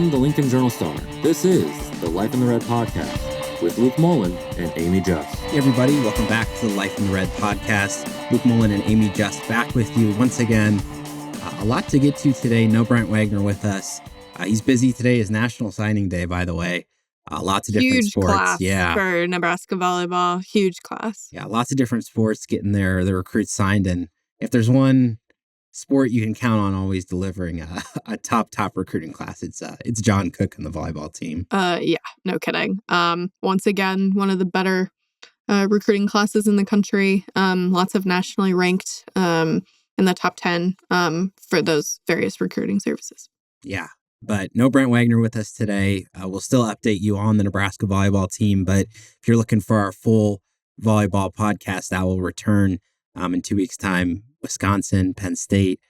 From the Lincoln Journal-Star, this is the Life in the Red podcast with Luke Mullen and Amy Just. Hey everybody, welcome back to the Life in the Red podcast. Luke Mullen and Amy Just back with you once again. A lot to get to today. No Brent Wagner with us. He's busy today. Is National Signing Day, by the way. Lots of different huge sports. Class yeah, for Nebraska volleyball. Huge class. Yeah, lots of different sports getting the recruits signed. And if there's one sport you can count on always delivering a top recruiting class, it's John Cook and the volleyball team. Yeah, no kidding. Once again, one of the better recruiting classes in the country. Lots of nationally ranked in the top 10 for those various recruiting services. Yeah, but no Brent Wagner with us today. We'll still update you on the Nebraska volleyball team, but if you're looking for our full volleyball podcast, that will return in 2 weeks' time. Wisconsin, Penn State,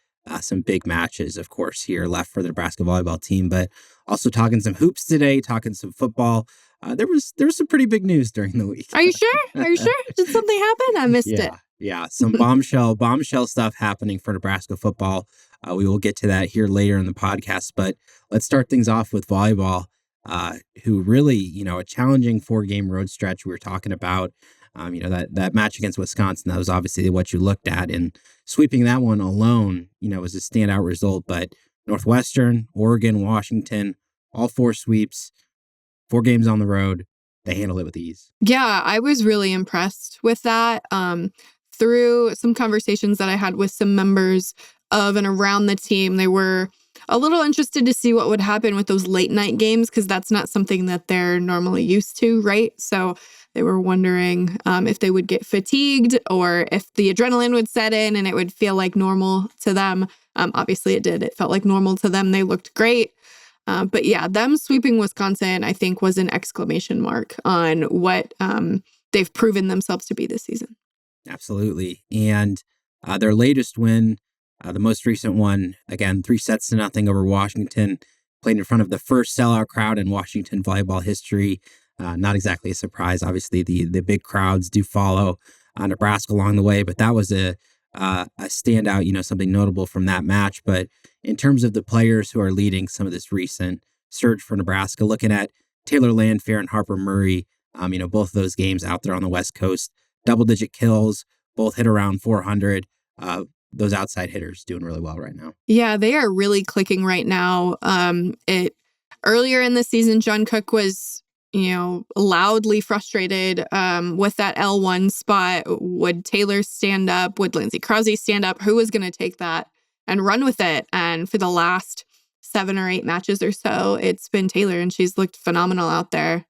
some big matches, of course, here left for the Nebraska volleyball team, but also talking some hoops today, talking some football. There was some pretty big news during the week. Are you sure? Did something happen? I missed it. Yeah, some bombshell stuff happening for Nebraska football. We will get to that here later in the podcast, but let's start things off with volleyball, who really, a challenging 4-game road stretch we were talking about. That match against Wisconsin, that was obviously what you looked at, and sweeping that one alone, was a standout result. But Northwestern, Oregon, Washington, all 4 sweeps, 4 games on the road, they handled it with ease. Yeah, I was really impressed with that. Through some conversations that I had with some members of and around the team, they were a little interested to see what would happen with those late night games, because that's not something that they're normally used to, right? So they were wondering if they would get fatigued or if the adrenaline would set in and it would feel like normal to them. Obviously it did. It felt like normal to them. They looked great. But yeah, them sweeping Wisconsin, I think, was an exclamation mark on what they've proven themselves to be this season. Absolutely. And their latest win, the most recent one, again, 3-0 over Washington, played in front of the first sellout crowd in Washington volleyball history. Not exactly a surprise. Obviously, the big crowds do follow Nebraska along the way, but that was a standout, something notable from that match. But in terms of the players who are leading some of this recent surge for Nebraska, looking at Taylor Landfair and Harper Murray, both of those games out there on the West Coast, double-digit kills, both hit around 400. Those outside hitters doing really well right now. Yeah, they are really clicking right now. Earlier in the season, John Cook was, loudly frustrated with that L1 spot. Would Taylor stand up? Would Lindsey Krause stand up? Who was going to take that and run with it? And for the last 7 or 8 matches or so, it's been Taylor, and she's looked phenomenal out there.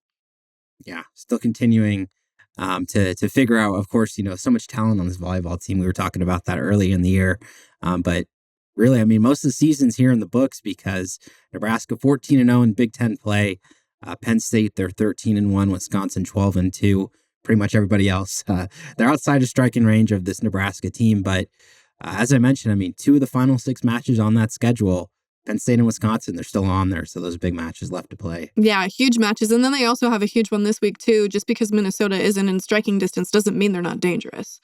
Yeah, still continuing to figure out, of course, so much talent on this volleyball team. We were talking about that early in the year. But really, most of the season's here in the books, because Nebraska 14-0 in Big Ten play. Penn State, they're 13-1, Wisconsin 12-2. Pretty much everybody else, they're outside of striking range of this Nebraska team. But as I mentioned, 2 of the final 6 matches on that schedule, Penn State and Wisconsin, they're still on there. So those big matches left to play. Yeah, huge matches. And then they also have a huge one this week, too. Just because Minnesota isn't in striking distance doesn't mean they're not dangerous.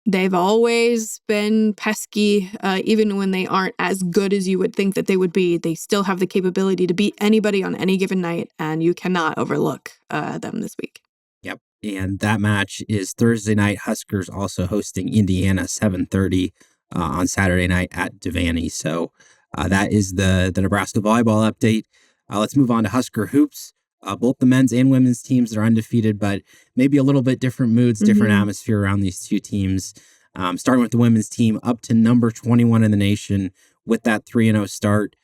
They've always been pesky, even when they aren't as good as you would think that they would be. They still have the capability to beat anybody on any given night, and you cannot overlook them this week. Yep. And that match is Thursday night. Huskers also hosting Indiana, 7:30 on Saturday night at Devaney. So that is the Nebraska volleyball update. Let's move on to Husker hoops. Both the men's and women's teams are undefeated, but maybe a little bit different moods, different atmosphere around these 2 teams. Starting with the women's team, up to number 21 in the nation with that 3-0 start.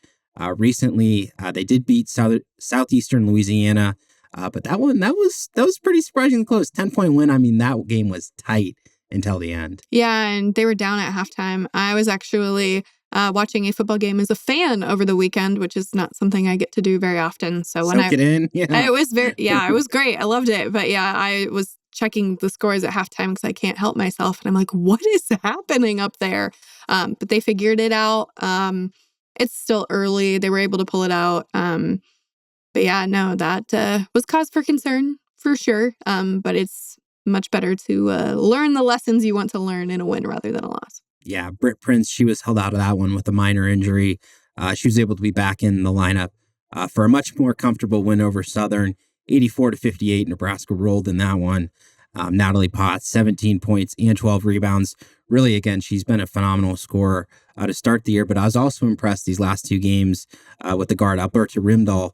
Recently, they did beat Southeastern Louisiana, but that was pretty surprisingly close. 10-point win. That game was tight until the end. Yeah, and they were down at halftime. I was actually watching a football game as a fan over the weekend, which is not something I get to do very often. So when it was it was great. I loved it. But yeah, I was checking the scores at halftime because I can't help myself. And I'm like, what is happening up there? But they figured it out. It's still early. They were able to pull it out. But yeah, no, that was cause for concern for sure. But it's much better to learn the lessons you want to learn in a win rather than a loss. Yeah, Britt Prince, she was held out of that one with a minor injury. She was able to be back in the lineup for a much more comfortable win over Southern, 84-58. Nebraska rolled in that one. Natalie Potts, 17 points and 12 rebounds. Really, again, she's been a phenomenal scorer to start the year, but I was also impressed these last two games with the guard, Alberta Rimdahl.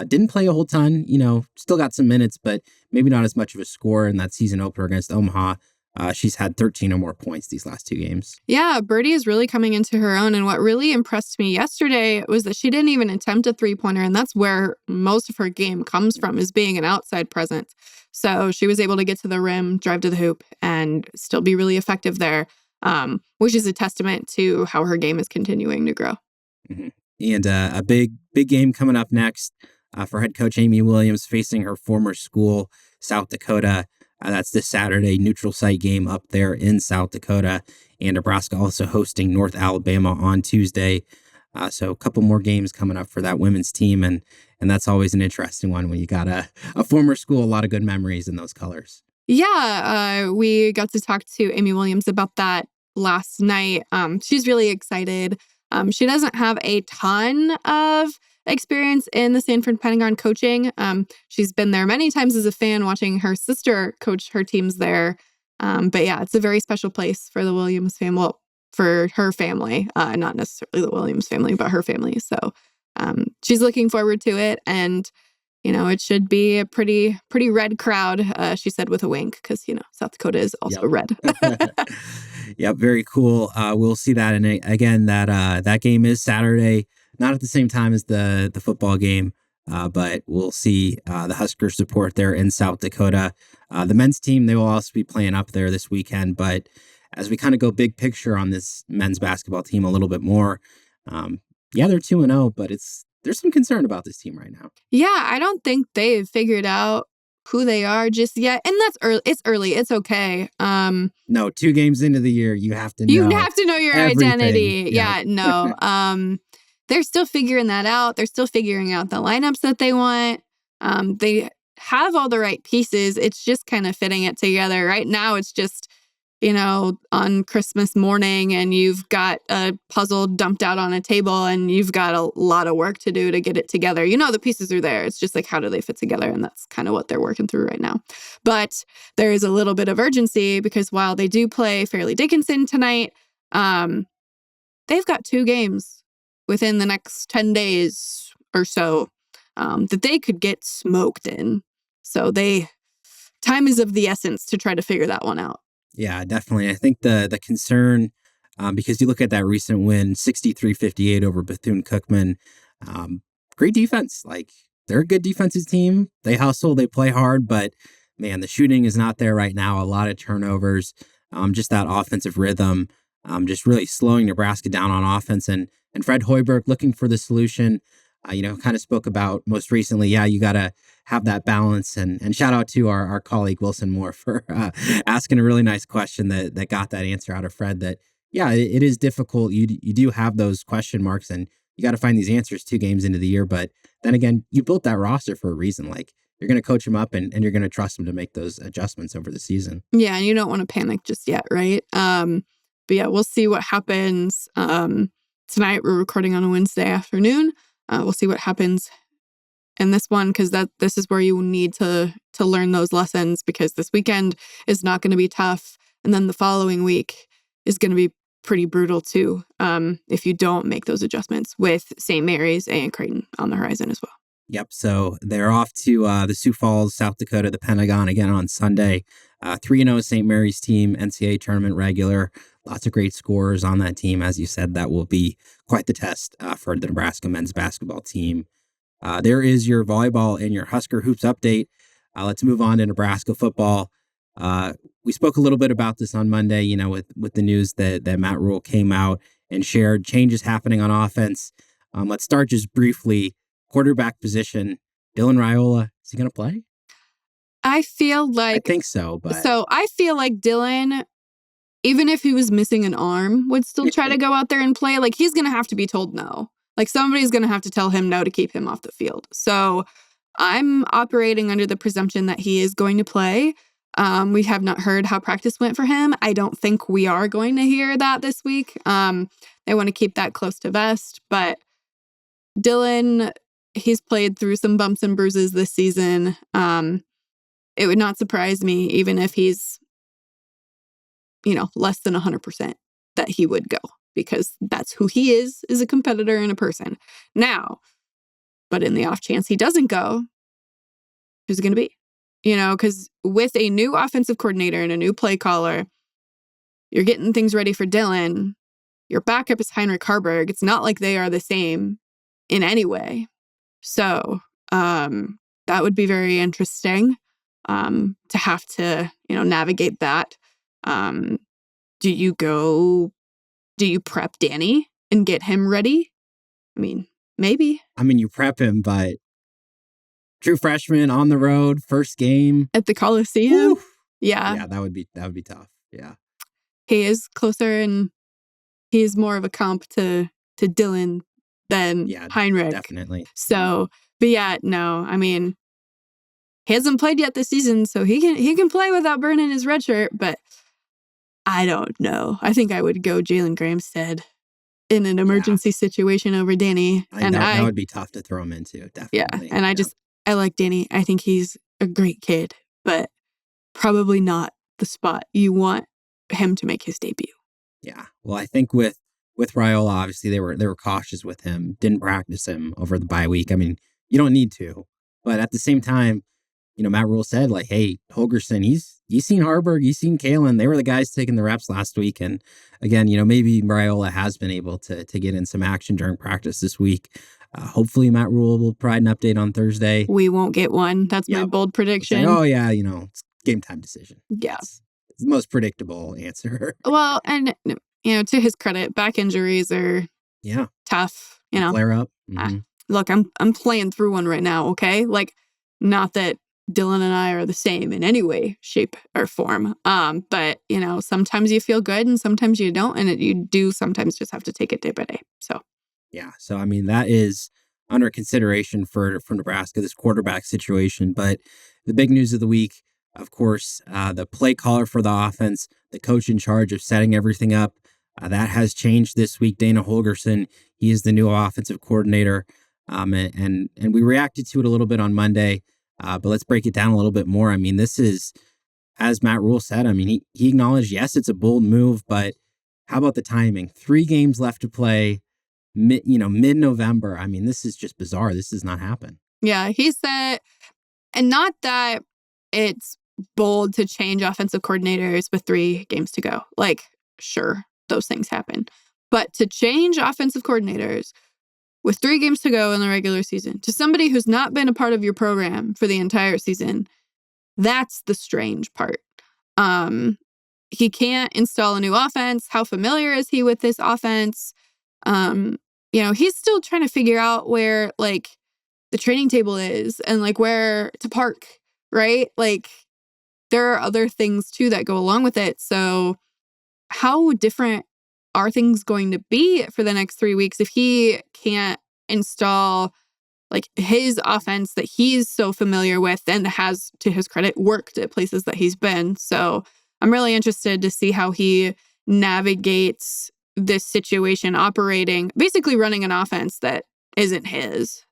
Didn't play a whole ton, still got some minutes, but maybe not as much of a score in that season opener against Omaha. She's had 13 or more points these last two games. Yeah, Birdie is really coming into her own. And what really impressed me yesterday was that she didn't even attempt a three-pointer. And that's where most of her game comes from, is being an outside presence. So she was able to get to the rim, drive to the hoop, and still be really effective there, which is a testament to how her game is continuing to grow. Mm-hmm. And a big game coming up next for head coach Amy Williams, facing her former school, South Dakota. That's this Saturday, neutral site game up there in South Dakota. And Nebraska also hosting North Alabama on Tuesday. So a couple more games coming up for that women's team. And that's always an interesting one when you got a former school, a lot of good memories in those colors. Yeah, we got to talk to Amy Williams about that last night. She's really excited. She doesn't have a ton of experience in the Sanford Pentagon coaching. She's been there many times as a fan, watching her sister coach her teams there. But yeah, it's a very special place for the Williams family. Well, for her family, not necessarily the Williams family, but her family. So she's looking forward to it. And, it should be a pretty red crowd, she said with a wink, because, South Dakota is also red. Yep, very cool. We'll see that. And again, that game is Saturday. Not at the same time as the football game, but we'll see the Huskers support there in South Dakota. The men's team, they will also be playing up there this weekend. But as we kind of go big picture on this men's basketball team a little bit more, they're 2-0, but there's some concern about this team right now. Yeah, I don't think they've figured out who they are just yet. And that's early. It's early. It's okay. No, 2 games into the year, you have to know. You have to know your everything. identity. Yeah, no. They're still figuring that out. They're still figuring out the lineups that they want. They have all the right pieces. It's just kind of fitting it together. Right now, it's just, on Christmas morning and you've got a puzzle dumped out on a table and you've got a lot of work to do to get it together. The pieces are there. It's just like, how do they fit together? And that's kind of what they're working through right now. But there is a little bit of urgency because while they do play Fairleigh Dickinson tonight, they've got 2 games within the next 10 days or so that they could get smoked in. So time is of the essence to try to figure that one out. Yeah, definitely. I think the concern, because you look at that recent win, 63-58 over Bethune-Cookman, great defense. Like, they're a good defensive team. They hustle, they play hard, but man, the shooting is not there right now. A lot of turnovers, just that offensive rhythm, just really slowing Nebraska down on offense. And Fred Hoiberg looking for the solution, kind of spoke about most recently. Yeah, you got to have that balance. And shout out to our colleague Wilson Moore for asking a really nice question that got that answer out of Fred. That yeah, it is difficult. You do have those question marks, and you got to find these answers 2 games into the year. But then again, you built that roster for a reason. Like, you're going to coach them up, and you're going to trust them to make those adjustments over the season. Yeah, and you don't want to panic just yet, right? But yeah, we'll see what happens. Tonight we're recording on a Wednesday afternoon. We'll see what happens in this one, because this is where you need to learn those lessons, because this weekend is not going to be tough, and then the following week is going to be pretty brutal too, if you don't make those adjustments, with St. Mary's and Creighton on the horizon as well. Yep. So they're off to the Sioux Falls, South Dakota, the Pentagon again on Sunday. 3-0 St. Mary's team, NCAA tournament regular. Lots of great scorers on that team. As you said, that will be quite the test for the Nebraska men's basketball team. There is your volleyball and your Husker Hoops update. Let's move on to Nebraska football. We spoke a little bit about this on Monday, with the news that Matt Rhule came out and shared changes happening on offense. Let's start just briefly. Quarterback position, Dylan Rhule, is he going to play? I think so, but... So I feel like Dylan, even if he was missing an arm, would still try to go out there and play. Like, he's going to have to be told no. Like, somebody's going to have to tell him no to keep him off the field. So I'm operating under the presumption that he is going to play. We have not heard how practice went for him. I don't think we are going to hear that this week. They want to keep that close to vest, but Dylan, he's played through some bumps and bruises this season. It would not surprise me, even if he's, less than 100%, that he would go, because that's who he is a competitor and a person. Now, but in the off chance he doesn't go, who's it going to be? Because with a new offensive coordinator and a new play caller, you're getting things ready for Dylan. Your backup is Heinrich Harburg. It's not like they are the same in any way. So that would be very interesting to have to, navigate that. Do you prep Danny and get him ready? I mean, maybe. You prep him, but true freshman on the road, first game At the Coliseum? Woo! Yeah. Yeah, that would be tough. Yeah. He is closer, and he's more of a comp to Dylan than Heinrich. Definitely. So, but yeah, no, he hasn't played yet this season, so he can play without burning his red shirt, but I don't know. I think I would go Jalen Gramstead in an emergency situation over Danny. That would be tough to throw him into, definitely. Yeah, and I like Danny. I think he's a great kid, but probably not the spot you want him to make his debut. Yeah. Well, I think with Rhule, obviously they were cautious with him, didn't practice him over the bye week. You don't need to, but at the same time, Matt Rhule said, like, hey, Holgorsen, he's seen Harburg, he's seen Kalen. They were the guys taking the reps last week. And again, maybe Raiola has been able to get in some action during practice this week. Hopefully Matt Rhule will provide an update on Thursday. We won't get one. That's my bold prediction. It's game time decision. Yeah. It's the most predictable answer. Well, and, to his credit, back injuries are tough, Flare up. Mm-hmm. Look, I'm playing through one right now, okay? Like, not that Dylan and I are the same in any way, shape, or form. But, sometimes you feel good and sometimes you don't. And you do sometimes just have to take it day by day. So, yeah. So, that is under consideration for Nebraska, this quarterback situation. But the big news of the week, of course, the play caller for the offense, the coach in charge of setting everything up, that has changed this week. Dana Holgorsen, he is the new offensive coordinator. And we reacted to it a little bit on Monday. But let's break it down a little bit more. This is, as Matt Rhule said, he acknowledged, yes, it's a bold move, but how about the timing? 3 games left to play, mid-November. This is just bizarre. This does not happen. Yeah, he said, and not that it's bold to change offensive coordinators with 3 games to go. Like, sure, those things happen. But to change offensive coordinators with 3 games to go in the regular season, to somebody who's not been a part of your program for the entire season, that's the strange part. He can't install a new offense. How familiar is he with this offense? He's still trying to figure out where, like, the training table is and, like, where to park, right? Like, there are other things, too, that go along with it. So how different are things going to be for the next 3 weeks if he can't install, like, his offense that he's so familiar with and has, to his credit, worked at places that he's been? So I'm really interested to see how he navigates this situation, basically running an offense that isn't his.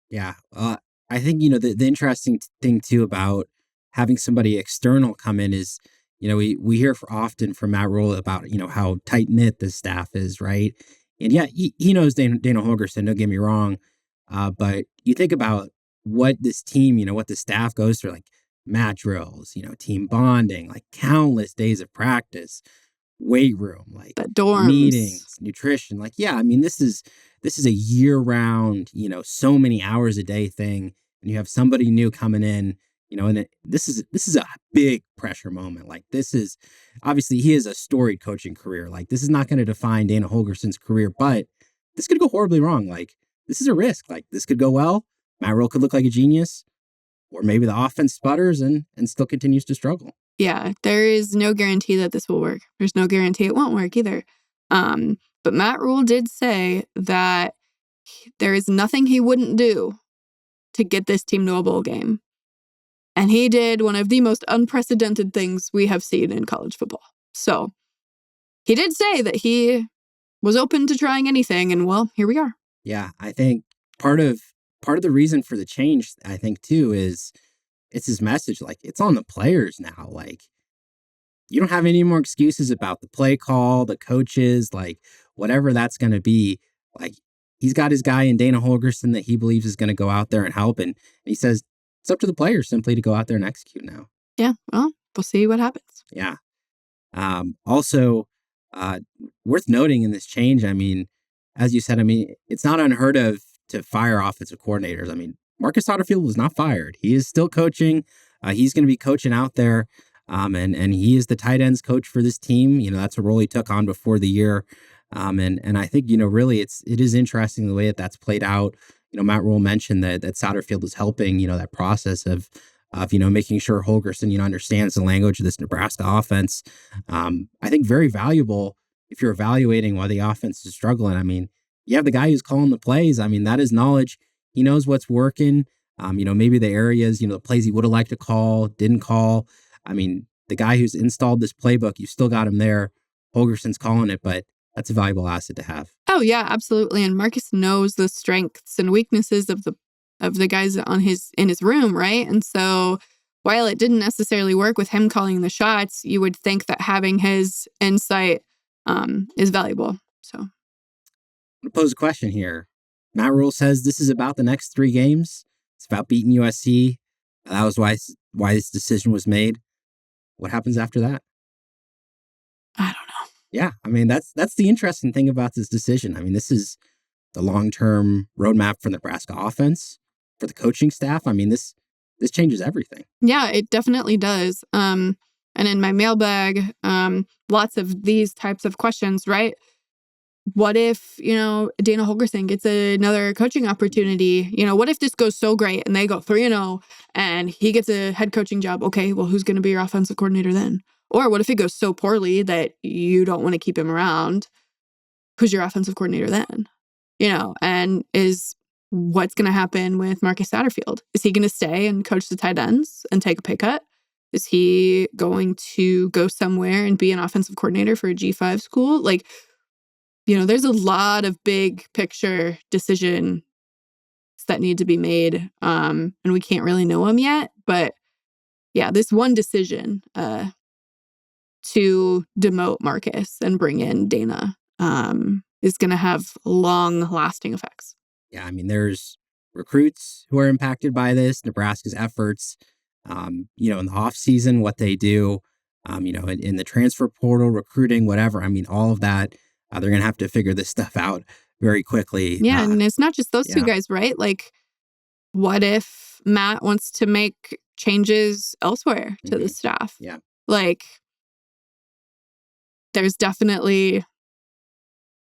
Yeah. I think, the interesting thing, too, about having somebody external come in is, we hear often from Matt Rhule about, how tight-knit the staff is, right? And yeah, he knows Dana Holgorsen, don't get me wrong. But you think about what this team, what the staff goes through, like mat drills, team bonding, like countless days of practice, weight room, like the dorms, meetings, nutrition. Like, yeah, this is a year-round, so many hours a day thing. And you have somebody new coming in, and this is a big pressure moment. Like, this is, obviously, he has a storied coaching career. Like, this is not going to define Dana Holgorsen's career, but this could go horribly wrong. Like, this is a risk. Like, this could go well. Matt Rhule could look like a genius, or maybe the offense sputters and still continues to struggle. Yeah, there is no guarantee that this will work. There's no guarantee it won't work either. But Matt Rhule did say that there is nothing he wouldn't do to get this team to a bowl game. And he did one of the most unprecedented things we have seen in college football. So he did say that he was open to trying anything, and, well, here we are. Yeah, I think part of the reason for the change, I think, too, is it's his message. Like, it's on the players now. Like, you don't have any more excuses about the play call, the coaches, like whatever that's going to be. Like, he's got his guy in Dana Holgerson that he believes is going to go out there and help. And he says it's up to the players simply to go out there and execute now. Yeah, well, we'll see what happens. Yeah. Also, worth noting in this change, I mean, as you said, I mean, it's not unheard of to fire offensive coordinators. I mean, Marcus Satterfield was not fired. He is still coaching. He's going to be coaching out there. And he is the tight ends coach for this team. You know, that's a role he took on before the year. And I think, you know, really it is interesting the way that that's played out. You know, Matt Rhule mentioned that Satterfield is helping, you know, that process of, you know, making sure Holgerson, you know, understands the language of this Nebraska offense. I think very valuable if you're evaluating why the offense is struggling. I mean, you have the guy who's calling the plays. I mean, that is knowledge. He knows what's working. You know, maybe the areas, you know, the plays he would have liked to call, didn't call. I mean, the guy who's installed this playbook, you still got him there. Holgerson's calling it, but that's a valuable asset to have. Oh yeah, absolutely. And Marcus knows the strengths and weaknesses of the guys in his room, right? And so while it didn't necessarily work with him calling the shots, you would think that having his insight is valuable. So I'm gonna pose a question here. Matt Rhule says this is about the next 3 games. It's about beating USC. That was why this decision was made. What happens after that? I don't know. Yeah, I mean, that's the interesting thing about this decision. I mean, this is the long-term roadmap for the Nebraska offense, for the coaching staff. I mean, this changes everything. Yeah, it definitely does. And in my mailbag, lots of these types of questions, right? What if, you know, Dana Holgerson gets another coaching opportunity? You know, what if this goes so great and they go 3-0 and he gets a head coaching job? Okay, well, who's going to be your offensive coordinator then? Or what if it goes so poorly that you don't want to keep him around? Who's your offensive coordinator then? You know, and what's going to happen with Marcus Satterfield? Is he going to stay and coach the tight ends and take a pay cut? Is he going to go somewhere and be an offensive coordinator for a G5 school? Like, you know, there's a lot of big picture decisions that need to be made, and we can't really know them yet. But yeah, this one decision to demote Marcus and bring in Dana is going to have long-lasting effects. Yeah, I mean, there's recruits who are impacted by this, Nebraska's efforts, you know, in the offseason, what they do, you know, in the transfer portal, recruiting, whatever. I mean, all of that. They're going to have to figure this stuff out very quickly. Yeah, and it's not just those two guys, right? Like, what if Matt wants to make changes elsewhere to the staff? Yeah. Like, there's definitely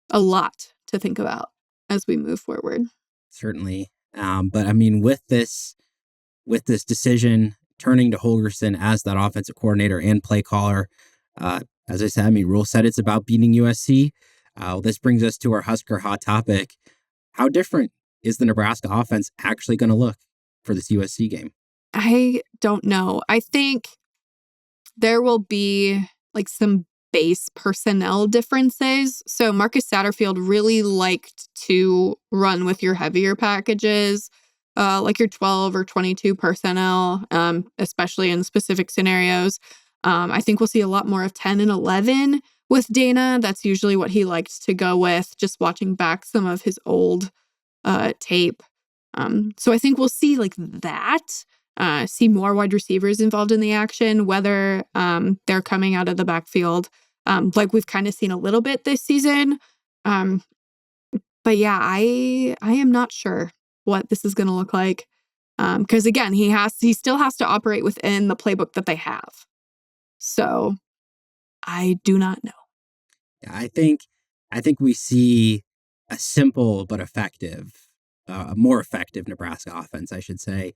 a lot to think about as we move forward. Certainly. But I mean, with this decision, turning to Holgerson as that offensive coordinator and play caller, as I said, I mean, Rhule said it's about beating USC. This brings us to our Husker hot topic. How different is the Nebraska offense actually going to look for this USC game? I don't know. I think there will be like some base personnel differences. So Marcus Satterfield really liked to run with your heavier packages, like your 12 or 22 personnel, especially in specific scenarios. I think we'll see a lot more of 10 and 11 with Dana. That's usually what he likes to go with, just watching back some of his old tape. So I think we'll see like that, see more wide receivers involved in the action, whether they're coming out of the backfield, like we've kind of seen a little bit this season. But yeah, I am not sure what this is going to look like. Because again, he still has to operate within the playbook that they have. So I do not know. Yeah, I think we see a simple but effective, more effective Nebraska offense, I should say,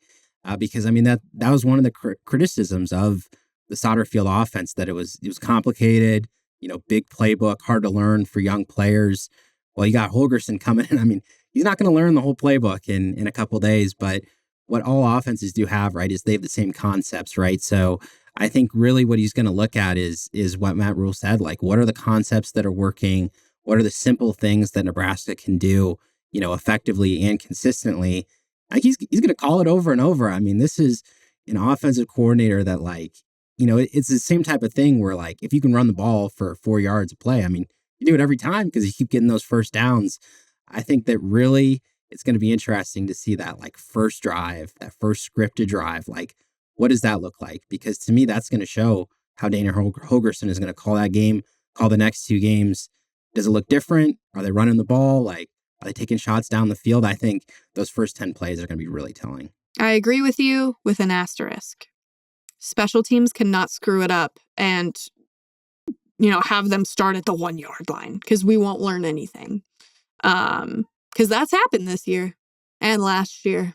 because I mean that was one of the criticisms of the Satterfield offense, that it was complicated, you know, big playbook, hard to learn for young players. Well, you got Holgerson coming in. I mean, he's not going to learn the whole playbook in a couple of days, but what all offenses do have, right, is they have the same concepts, right? So I think really what he's going to look at is what Matt Rhule said, like what are the concepts that are working? What are the simple things that Nebraska can do effectively and consistently, like he's going to call it over and over. I mean, this is an offensive coordinator that it's the same type of thing where like if you can run the ball for 4 yards of play, I mean, you do it every time because you keep getting those first downs. I think that really it's going to be interesting to see that like first drive, that first scripted drive. Like, what does that look like? Because to me, that's going to show how Dana Holgerson is going to call that game, call the next 2 games. Does it look different? Are they running the ball? Like, are they taking shots down the field? I think those first 10 plays are going to be really telling. I agree with you with an asterisk. Special teams cannot screw it up and, have them start at the 1 yard line because we won't learn anything. Because that's happened this year and last year.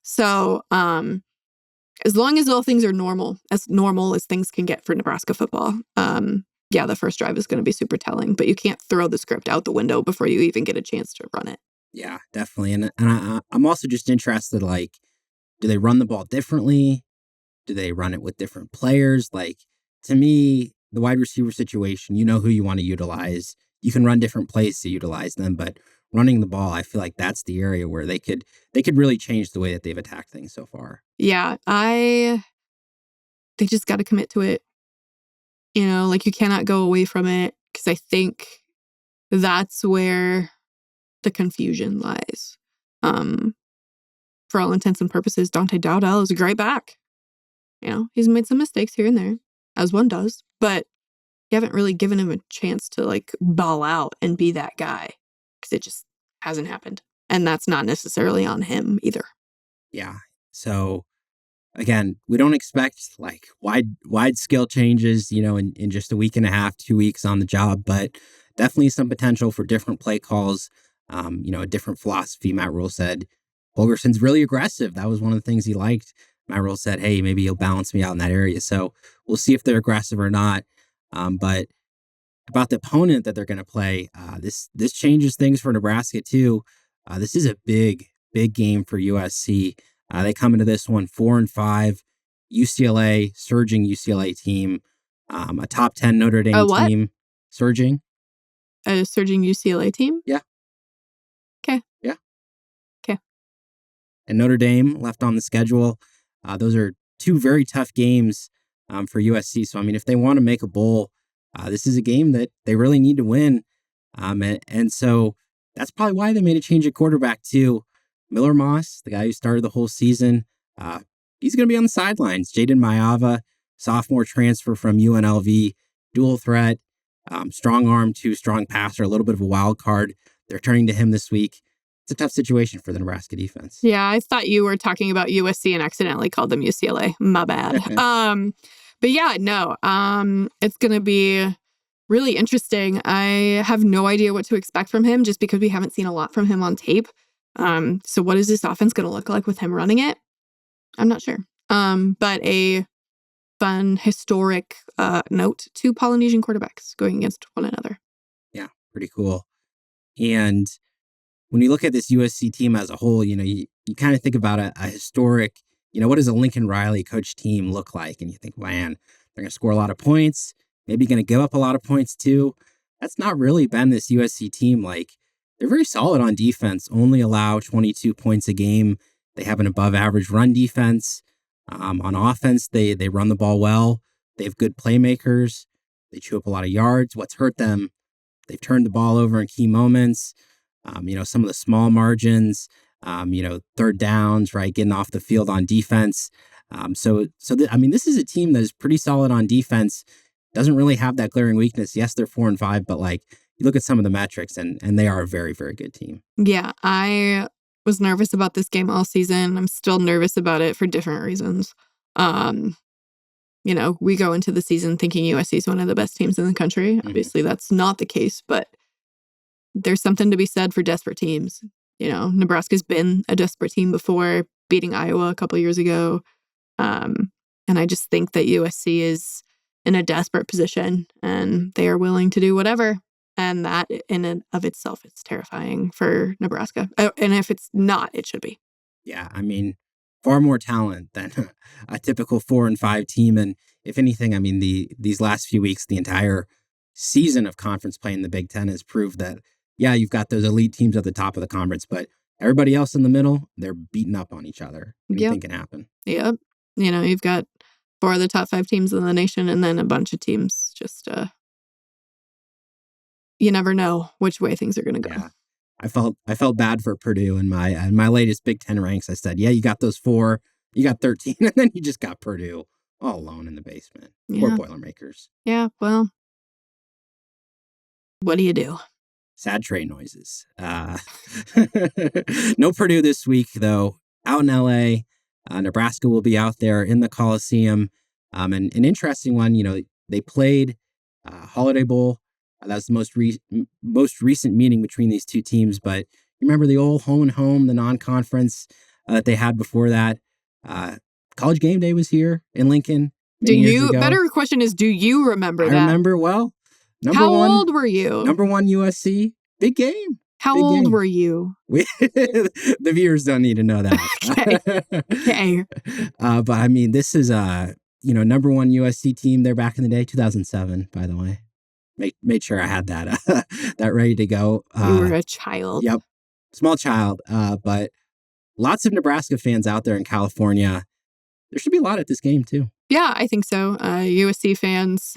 So, as long as all things are normal as things can get for Nebraska football, the first drive is going to be super telling, but you can't throw the script out the window before you even get a chance to run it. Yeah, definitely. And I'm also just interested, like, do they run the ball differently? Do they run it with different players? Like, to me, the wide receiver situation, you know who you want to utilize. You can run different plays to utilize them, but running the ball, I feel like that's the area where they could really change the way that they've attacked things so far. Yeah, they just got to commit to it. You cannot go away from it because I think that's where the confusion lies. For all intents and purposes, Dante Dowdell is a great back. He's made some mistakes here and there, as one does, but you haven't really given him a chance to like ball out and be that guy because it just hasn't happened. And that's not necessarily on him either. Yeah. So again, we don't expect like wide skill changes, in just a week and a half, 2 weeks on the job, but definitely some potential for different play calls, a different philosophy. Matt Rhule said Holgerson's really aggressive. That was one of the things he liked. Matt Rhule said, hey, maybe he'll balance me out in that area. So we'll see if they're aggressive or not. But about the opponent that they're going to play, this changes things for Nebraska too. This is a big game for USC. They come into this one 4-5. UCLA, surging UCLA team, a top 10 Notre Dame team, surging. A surging UCLA team? Yeah. Okay. Yeah. Okay. And Notre Dame left on the schedule. Those are 2 very tough games for USC. So, I mean, if they want to make a bowl, this is a game that they really need to win. And so that's probably why they made a change at quarterback too. Miller Moss, the guy who started the whole season, he's going to be on the sidelines. Jaden Mayava, sophomore transfer from UNLV, dual threat, strong arm too, strong passer, a little bit of a wild card. They're turning to him this week. It's a tough situation for the Nebraska defense. Yeah, I thought you were talking about USC and accidentally called them UCLA. My bad. But yeah, no, it's going to be really interesting. I have no idea what to expect from him just because we haven't seen a lot from him on tape. So what is this offense going to look like with him running it? I'm not sure. But a fun, historic note to Polynesian quarterbacks going against one another. Yeah, pretty cool. And when you look at this USC team as a whole, you kind of think about a historic, what does a Lincoln Riley coach team look like? And you think, man, they're going to score a lot of points, maybe going to give up a lot of points too. That's not really been this USC team. Like, they're very solid on defense, only allow 22 points a game. They have an above average run defense. On offense, they run the ball well. They have good playmakers. They chew up a lot of yards. What's hurt them? They've turned the ball over in key moments. Some of the small margins, third downs, right, getting off the field on defense. This is a team that is pretty solid on defense. Doesn't really have that glaring weakness. Yes, they're 4-5, but like you look at some of the metrics, and they are a very, very good team. Yeah, I was nervous about this game all season. I'm still nervous about it for different reasons. We go into the season thinking USC is one of the best teams in the country. Mm-hmm. Obviously, that's not the case, but there's something to be said for desperate teams. Nebraska's been a desperate team before, beating Iowa a couple years ago. And I just think that USC is in a desperate position and they are willing to do whatever. And that in and of itself is terrifying for Nebraska. And if it's not, it should be. Yeah, I mean, far more talent than a typical 4-5 team. And if anything, I mean, these last few weeks, the entire season of conference play in the Big Ten has proved that yeah, you've got those elite teams at the top of the conference, but everybody else in the middle, they're beating up on each other. Anything can happen. Yep. You've got 4 of the top 5 teams in the nation, and then a bunch of teams just, you never know which way things are going to go. Yeah. I felt bad for Purdue in my latest Big Ten ranks. I said, yeah, you got those 4, you got 13, and then you just got Purdue all alone in the basement. Poor Boilermakers. Yeah, well, what do you do? Sad train noises. No Purdue this week, though. Out in LA, Nebraska will be out there in the Coliseum. And an interesting one, they played Holiday Bowl. That was the most recent meeting between these two teams. But you remember the old home and home, the non-conference that they had before that. College Game Day was here in Lincoln. Better question is, do you remember that? I remember well. How old were you? Number 1 USC. Big game. How old were you? The viewers don't need to know that. Okay. But I mean, this is number 1 USC team there back in the day, 2007, by the way. Made sure I had that that ready to go. You were a child. Yep. Small child. But lots of Nebraska fans out there in California. There should be a lot at this game too. Yeah, I think so. USC fans,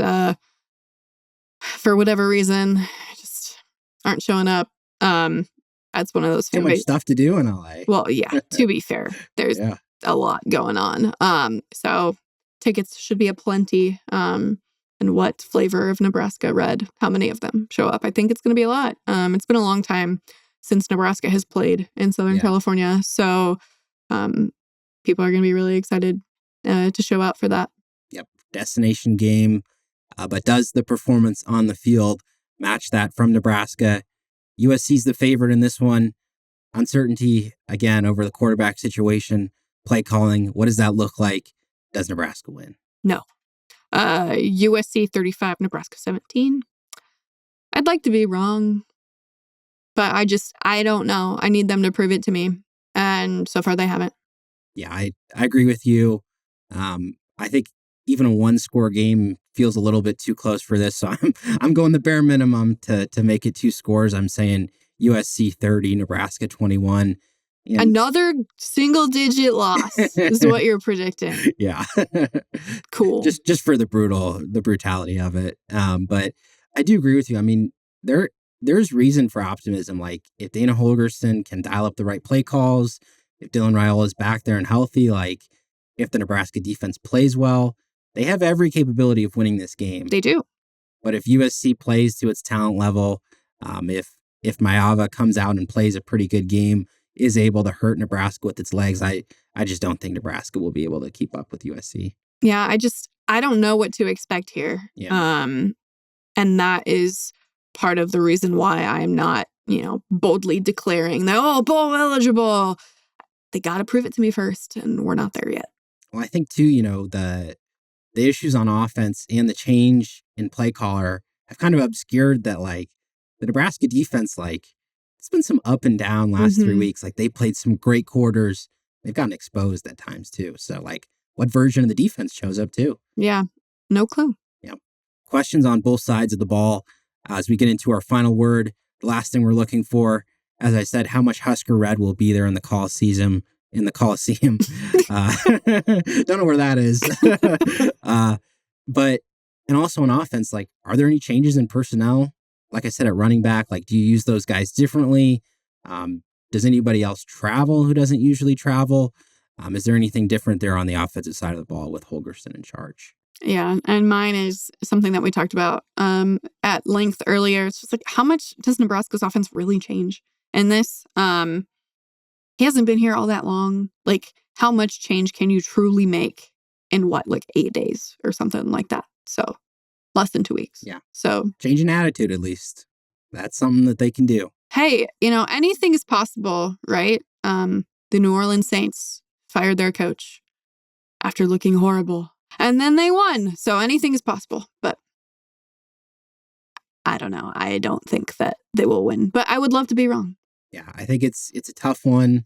for whatever reason, just aren't showing up. That's one of those too much stuff to do in LA. Well, yeah, to be fair, there's a lot going on. So tickets should be aplenty. And what flavor of Nebraska red? How many of them show up? I think it's going to be a lot. It's been a long time since Nebraska has played in Southern California. So people are going to be really excited to show out for that. Yep. Destination game. But does the performance on the field match that from Nebraska? USC's the favorite in this one. Uncertainty, again, over the quarterback situation, play calling. What does that look like? Does Nebraska win? No. USC 35, Nebraska 17. I'd like to be wrong, but I don't know. I need them to prove it to me. And so far they haven't. Yeah, I agree with you. I think even a 1-score game feels a little bit too close for this. So I'm going the bare minimum to make it 2 scores. I'm saying USC 30, Nebraska 21. And another single-digit loss is what you're predicting. Yeah. Cool. Just for the brutality of it. But I do agree with you. I mean, there's reason for optimism. Like if Dana Holgorsen can dial up the right play calls, if Dylan Rhule is back there and healthy, like if the Nebraska defense plays well, they have every capability of winning this game. They do. But if USC plays to its talent level, if Maeva comes out and plays a pretty good game, is able to hurt Nebraska with its legs, I just don't think Nebraska will be able to keep up with USC. Yeah, I don't know what to expect here. Yeah. And that is part of the reason why I'm not, boldly declaring that, bowl eligible. They got to prove it to me first, and we're not there yet. Well, I think too, the issues on offense and the change in play caller have kind of obscured that, like, the Nebraska defense, like, it's been some up and down last 3 weeks. Like, they played some great quarters. They've gotten exposed at times too. So, like, what version of the defense shows up too? Yeah, no clue. Yeah. Questions on both sides of the ball as we get into our final word. The last thing we're looking for, as I said, how much Husker red will be there in the Coliseum. Don't know where that is. But, and also on offense, like, are there any changes in personnel? Like I said, at running back, like, do you use those guys differently? Does anybody else travel who doesn't usually travel? Is there anything different there on the offensive side of the ball with Holgorsen in charge? Yeah, and mine is something that we talked about at length earlier. It's just like, how much does Nebraska's offense really change in this? He hasn't been here all that long. Like, how much change can you truly make in 8 days or something like that? So less than 2 weeks. Yeah. So change in attitude, at least. That's something that they can do. Hey, anything is possible, right? The New Orleans Saints fired their coach after looking horrible. And then they won. So anything is possible. But I don't know. I don't think that they will win. But I would love to be wrong. Yeah, I think it's a tough one.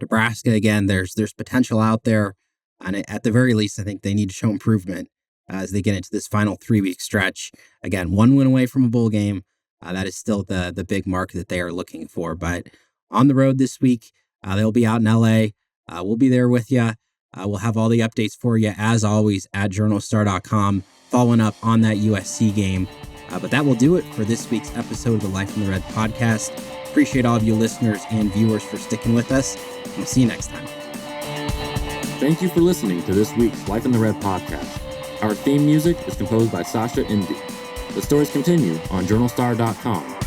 Nebraska, again, there's potential out there. And at the very least, I think they need to show improvement as they get into this final 3-week stretch. Again, 1 win away from a bowl game. That is still the big mark that they are looking for. But on the road this week, they'll be out in LA. We'll be there with you. We'll have all the updates for you, as always, at journalstar.com, following up on that USC game. But that will do it for this week's episode of the Life in the Red podcast. Appreciate all of you listeners and viewers for sticking with us. We'll see you next time. Thank you for listening to this week's Life in the Red podcast. Our theme music is composed by Sasha Indy. The stories continue on journalstar.com.